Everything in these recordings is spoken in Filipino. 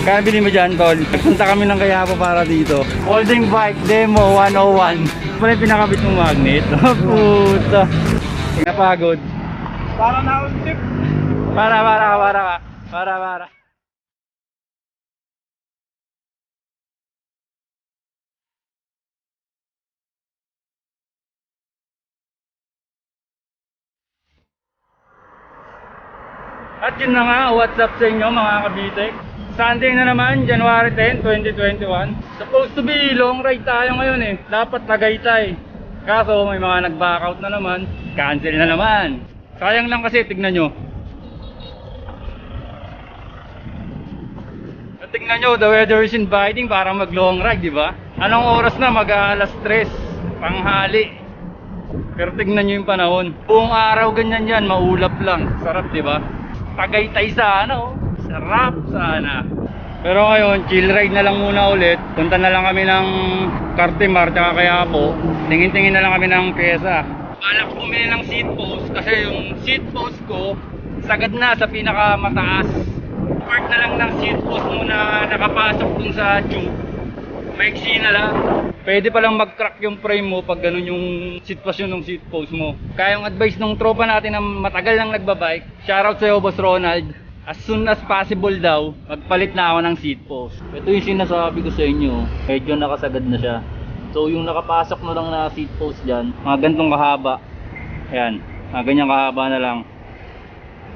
Kaya bilhin mo dyan, tol. Nagpunta kami ng Quiapo para dito. Folding bike demo 101. Pala yung pinakabit mong magnet. Oh, puta. Napagod. Para na akong tip. Para. At yun na nga, what's up sa inyo mga kabitek? Sunday na naman, January 10, 2021. Supposed to be long ride tayo ngayon eh. Dapat Tagaytay. Kaso may mga nag-back out na naman. Cancel na naman. Sayang lang kasi, tignan nyo. Tignan nyo, the weather is inviting para mag long ride, di ba? Anong oras na? Mag-aalas 3, tanghali. Pero tignan nyo yung panahon. Buong araw ganyan yan, maulap lang. Sarap, di ba? Tagaytay sana, oh. Sarap sana. Pero ngayon, chill ride na lang muna ulit. Punta na lang kami ng Cartimar tsaka Quiapo. Tingin-tingin na lang kami ng pyesa. Balak bumili ng seat post kasi yung seat post ko sagad na sa pinakamataas. Part na lang ng seat post mo na nakapasok dun sa tube. Maiksi na lang. Pwede palang mag-crack yung frame mo pag ganun yung sitwasyon ng seat post mo. Kaya yung advice ng tropa natin na matagal nang nagbabike, shoutout sa'yo Boss Ronald, as soon as possible daw, magpalit na ako ng seat post. Ito yung sinasabi ko sa inyo, medyo nakasagad na siya. So yung nakapasok na lang na seat post dyan, Mga gantong kahaba. Ayan, mga ganyang kahaba na lang.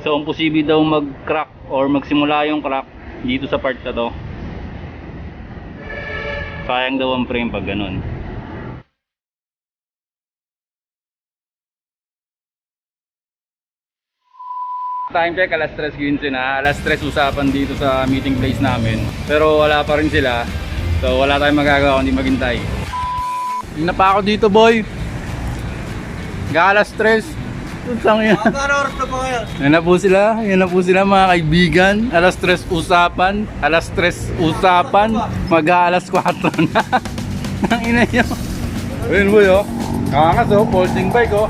So ang posible daw mag-crack or magsimula yung crack dito sa part na to. Sayang daw ang frame pag ganun. Time check, alas 3:15 na. Alas 3 usapan dito sa meeting place namin. Pero wala pa rin sila. So wala tayong magagawa kundi maghintay. Hindi na pa ako dito, boy. Alas 3. Tutsang yan. Oras na po ngayon. Yan na po sila mga kaibigan. Alas 3 usapan. Alas 3 usapan. Mag-aalas 4 na. Ang ina nyo. Ayun boy oh. Kakangas oh, folding bike oh.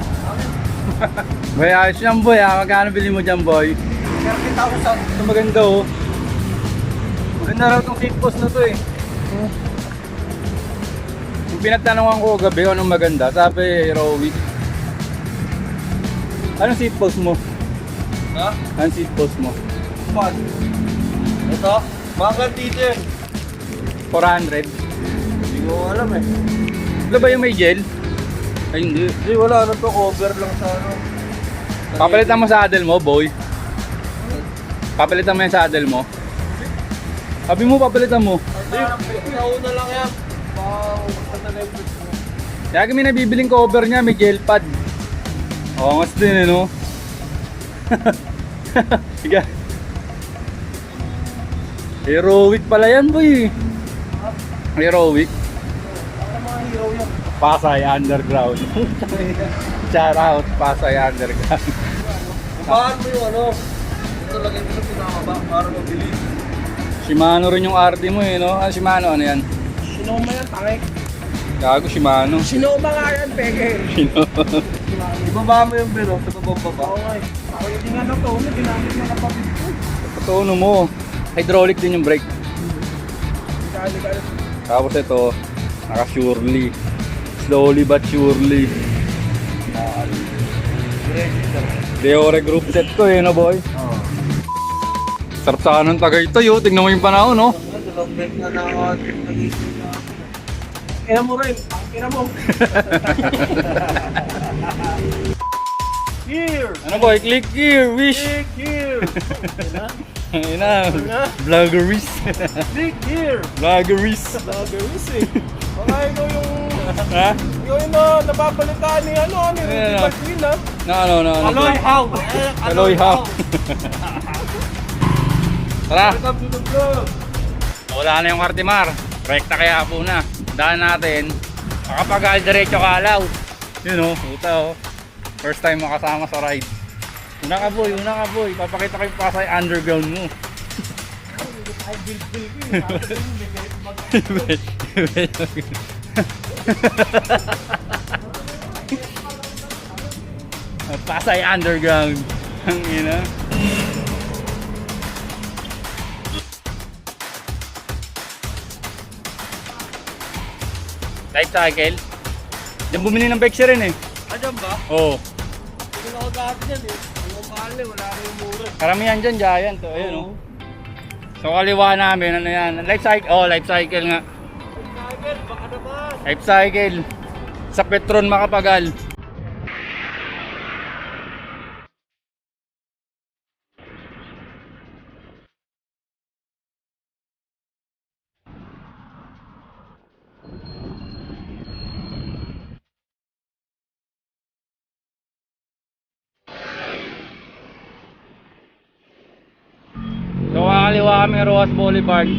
Boy, ayos yan boy ah. Magkano bili mo dyan boy? Pero kita ko sa... Ito maganda oh. Maganda raw tong seat post na to eh. Yung pinagtanungan ko gabi anong maganda, sabi Rowick. Anong seat post mo? Ha? Anong seat post mo? Pan. Ito? Bakit dito yun? 400. Hindi ko alam eh. Ito ba yung may gel? Ay hindi. Hindi, wala na to. Cover lang sa ano. Papalitan mo sa saddle mo, boy. Papalitan mo yung saddle mo. Sabi mo, papalitan mo. Hindi, nauna lang yan. Wow, basta na yung mo. Kaya kami nabibiling cover niya, may gel pad. Oo, ngas din eh, no? Higa. Heroic pala yan, boy. Heroic. Ano mga hero yan? Pasay Underground. Shout out, Pasay Underground. Bahan mo yung ano. Ito lagay mo sa pinakaba para mabilis. Shimano rin yung RD mo eh, no? Ah, Shimano, ano yan? Sinoma yan, tangik. Gago, Shimano. Sinoma nga yan, peke. Ibaba mo yung bilog sa bababa. Oo nga eh. Ako yung nga na to, ginamit na napapit ko. Patuno mo. Hydraulic din yung brake. Kali-kali. Tapos ito, naka-surely. Slowly but surely. Deore group set to eh, no boy? Oo. Sarap sa kanong Tagaytay oh. Tingnan mo yung panahon, no? Dalawang na na ako. Ina mo rin. Ina mo. Here. Ano boy? Click here, wish! Click here. Ayun na, vloggeries. Click here. Vloggeries. Nagawis eh. Baka ikaw yung... Ha? Ikaw yung napapalitan ni ano, ni Rudy Ano? Martin ha? Ano? Aloy how? Aloy how? Tara! Welcome to the vlog. Wala na yung Cartimar. Rekta kaya po na. Daan natin. Makapagal diretso kalaw. Yun oh, puta oh. First time makasama sa ride. Una ka boy. Papakita ko yung Pasay Underground mo. Ay, bil-bil ko eh. Pasay Underground. Ang ina. Life cycle. Diyan bumili ng bike siya rin eh. Diyan ba? Oo. Hindi na ako dati dyan eh. Ang mahal eh, wala na yung mura. Karamihan dyan, giant. Oh, ayun oh. So kaliwa namin, ano yan? Life cycle. Oh, life cycle nga. Cycle, baka naman. Life cycle. Sa Petron Makapagal. So kakaliwa kami Rojas Boulevard.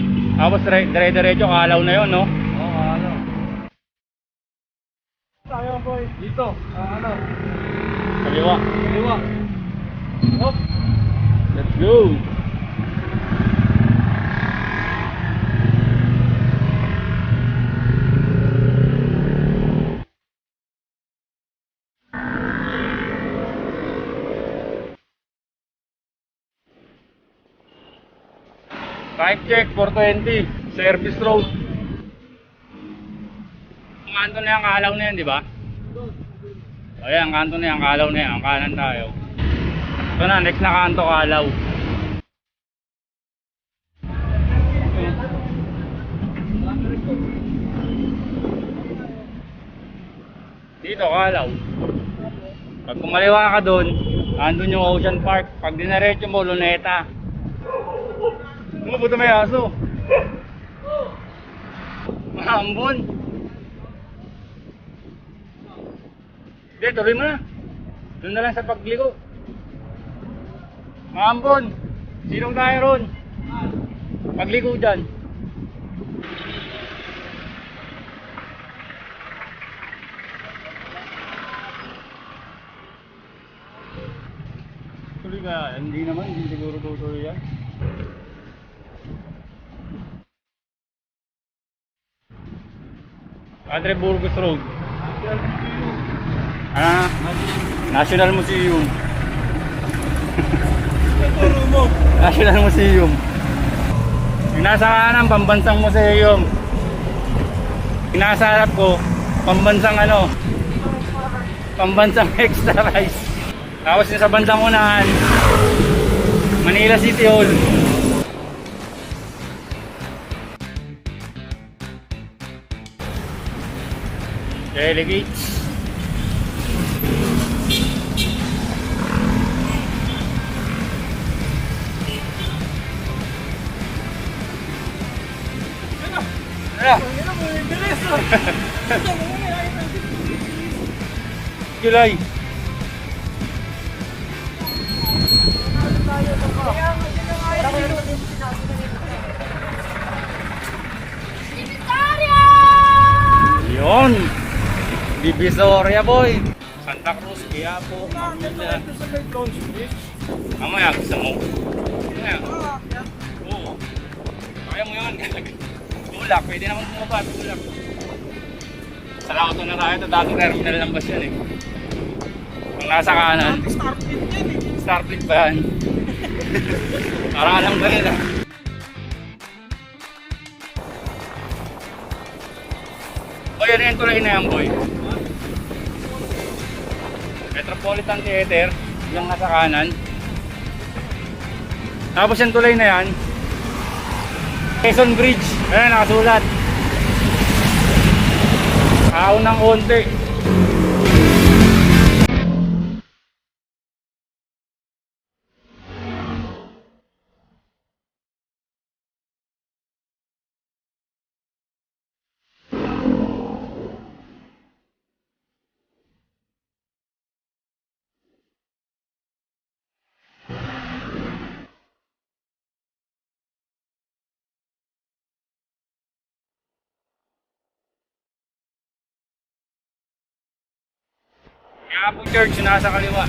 Tapos dire-diretso kalaw na yun, no? Oo, ano. Tayo boy. Dito. Ano? Kaliwa. Kaliwa. Hop. Let's go! Time check 420, service road. Ang kanto na yan, kalaw na yan, di ba? Ayan, kanto na yan, kalaw na yan, kanan tayo. Ito na, next na kanto, kalaw. Dito, kalaw. Pag kumaliwa ka doon, andun yung Ocean Park. Pag dinaretso mo, Luneta. Puto may aso. Mahambon. Hindi, tuloy mo na. Doon na lang sa pagliko. Mahambon. Sinong tayo ron? Pagliko dyan. Tuloy ka. Hindi naman, hindi siguro tuloy yan. Padre Burgos Road. National Museum. National Museum. Yung nasa kanan, Pambansang Museum. Yung nasa harap ko, Pambansang ano, Pambansang Extra Rice. Tapos yung sa bandang unahan, Manila City Hall. Delegates. July. Yun. Divisoria boy. Santa Cruz, Quiapo, Manila. Mamaya gusto mo. Mamaya. Oo. Kaya mo yun. Tulak, pwede naman bumaba. Tulak. Sa auto na tayo, ito dati terminal ng bus yan eh. Kung nasa kanan. Starfleet ba yan? Parang alam ba nila. Boy, ano yung tulay na yan boy? Metropolitan Theater, yung nasa kanan. Tapos yung tulay na yan, Quezon Bridge, ayan nakasulat. Kaon ng konti. Quiapo Church, nasa kaliwa.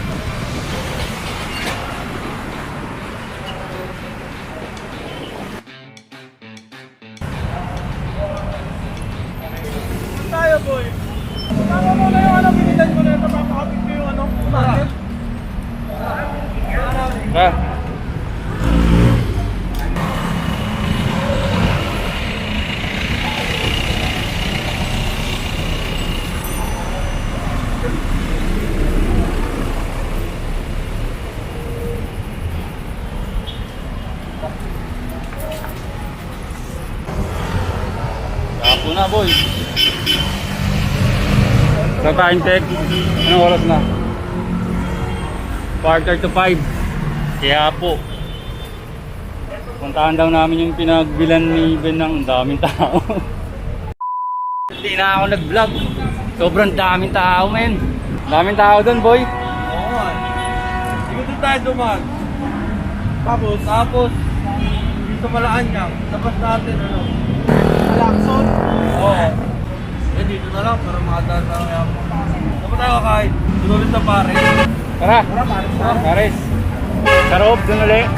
Tayo boy. Tama mo na yung ano, pinitan ko na ito, papakapit ko yung ano, market. Ha? na boy. Sa time check, anong oras na? Quarter to 5. Kaya po, puntahan daw namin yung pinagbilan ni Ben ng daming tao. Hindi na ako nag-vlog. Sobrang daming tao, men. Daming tao doon, boy. Oo nga. Sige doon tayo dumaan. Tapos, dito Malacanang. Tapos natin, ano? Malakson? Oo. Eh, dito na lang para makadaan na kaya po. Dapat tayo kakain. Doon ulit sa pare. Tara, Tara, Paris na. Paris. Sa loob, doon ulit.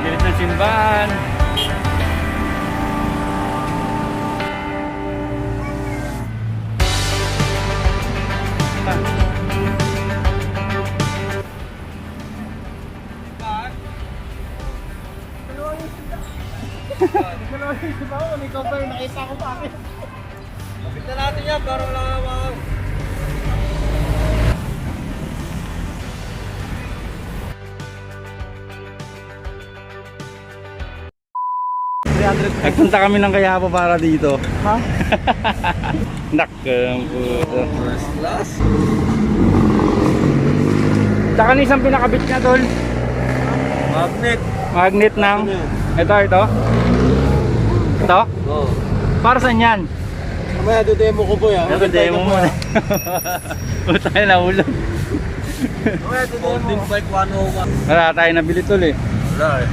Gilid ng simbahan. Ikaw pa yung nakita ko pa akin. Kapit na natin yan para wala ka mga... Nagpunta kami ng Quiapo para dito. Ha? Nakang puto. First class? Tsaka na isang pinakabit niya, tol. Magnet. Magnet ng... Ito. Ito? Oo. Para saan yan? Mamaya demo ko po yan. Ito, demo mo na. Puta na nahulog. Mamaya demo. Bike 101. Wala tayo nabili, tol eh. Wala eh.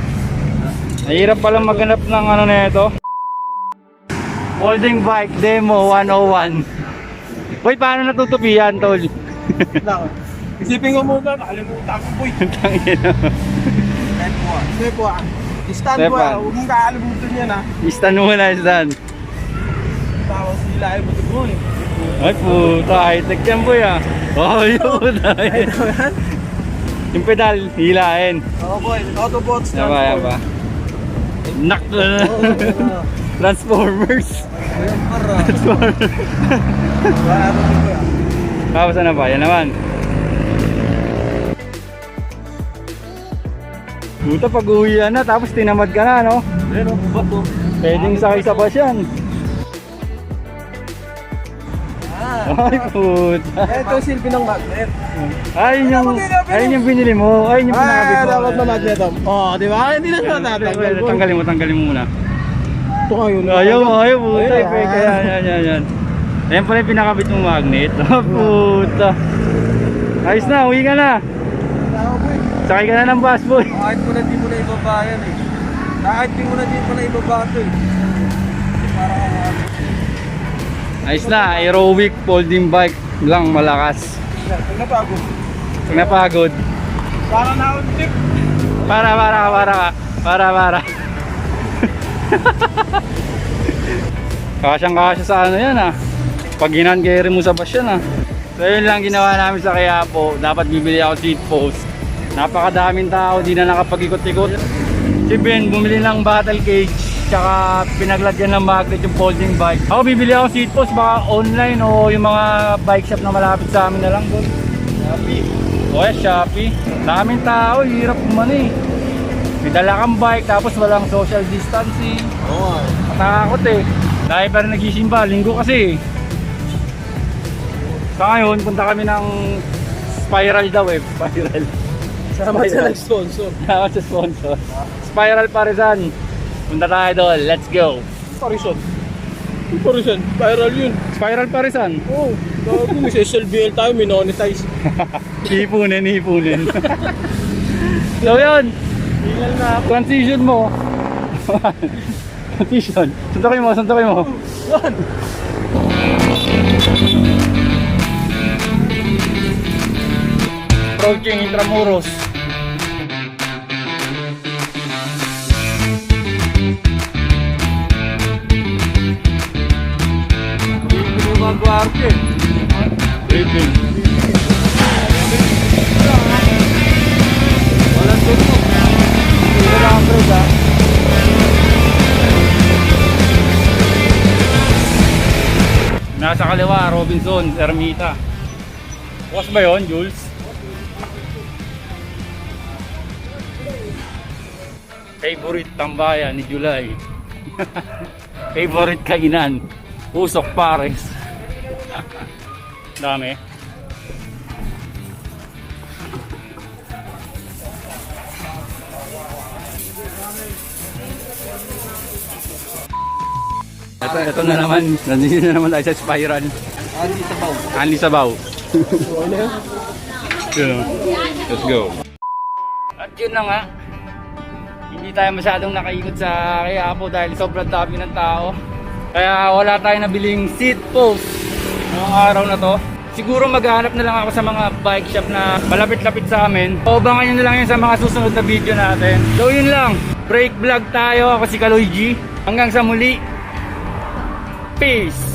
Nahirap palang maghanap ng ano na ito. Folding bike demo 101. Boy, paano natutupi yan, tol? Nako. Isipin ko muna, nakalimutan ko boy. Tangina. Step 1. Stand Step po, one. huwag mong kakalimutan yan ha. Istan muna, istan. Tapos hilahin mo ito boy. Ay puta, high-tech yan, boy ah. Oh, yun. Ay, ito yan? Yung pedal, hilahin. Oo boy, Autobots. Yan ba? Nak! Transformers. Ayan para. Transformers. Wala ito boy. Tapos ano ba? Yan naman. Buta pag uwi na, tapos tinamad ka na, no? Ayan o, bato. Pwedeng sakay sa bus yan. Ay puta. Ito yung silbi ng magnet. Ayun yung binili mo. Ayun yung pinakabit mo. dapat na magnet. Oo, di ba? Hindi na siya natatanggal. Tanggalin mo muna. Ito kayo. Ayaw puta. Ayan. Yan. Ayan pala yung pinakabit mong magnet. Oh puta. Ayos na, uwi ka na. Sakay ka na ng bus, boy. Kahit mo na di mo na ibaba yan eh. Kahit di mo na di mo na ibaba ito eh. Para kang Ayos na, aerobic folding bike lang malakas. Pag napagod. Pag napagod. Para na on tip. Para. Kasyang-kasya sa ano yan ah. Pag ginangere mo sa bus yan ah. So yun lang ginawa namin sa Quiapo. Dapat bibili ako seat post. Napakadaming tao, di na nakapag-ikot-ikot. Si Ben bumili ng battle cage, tsaka pinaglagyan ng magnet yung folding bike. Ako bibili ako seat post, baka online o yung mga bike shop na malapit sa amin na lang doon. Shopee. O Shopee. Daming tao, hirap kumano eh. May dala kang bike, tapos walang social distancing. Oo. Matakot eh. Dahil pa rin nagsisimba, linggo kasi eh. Sa ngayon, punta kami ng Spiral daw eh. Spiral. Salamat sa nag-sponsor. Salamat sa sponsor. Spiral Parisan. Punta tayo doon. Let's go. Parison. Spiral yun. Spiral Parisan. Oo. Bago may SLBL tayo, minonetize. Ipunin. So yun. Tingnan na ako. Transition mo. Transition. Suntokin mo. Yan. Approaching Intramuros. Hindi mo mag-guardia. Waiting. Wala ang bro ha. Nasa kaliwa, Robinson, Ermita. Bukas ba yun, Jules? Favorite tambayan ni July. Favorite kainan, Usok Pares. Dami. Ito na naman, nandito na naman tayo sa Spiral. Anli Sabaw. Yun. Let's go. At yun na nga, hindi tayo masyadong nakaikot sa Quiapo dahil sobrang dami ng tao. Kaya wala tayong nabiling seat post ngayong araw na to. Siguro maghanap na lang ako sa mga bike shop na malapit-lapit sa amin. O abangan nyo na lang yun sa mga susunod na video natin. So yun lang, break vlog tayo. Ako si Kaloy G. Hanggang sa muli. Peace!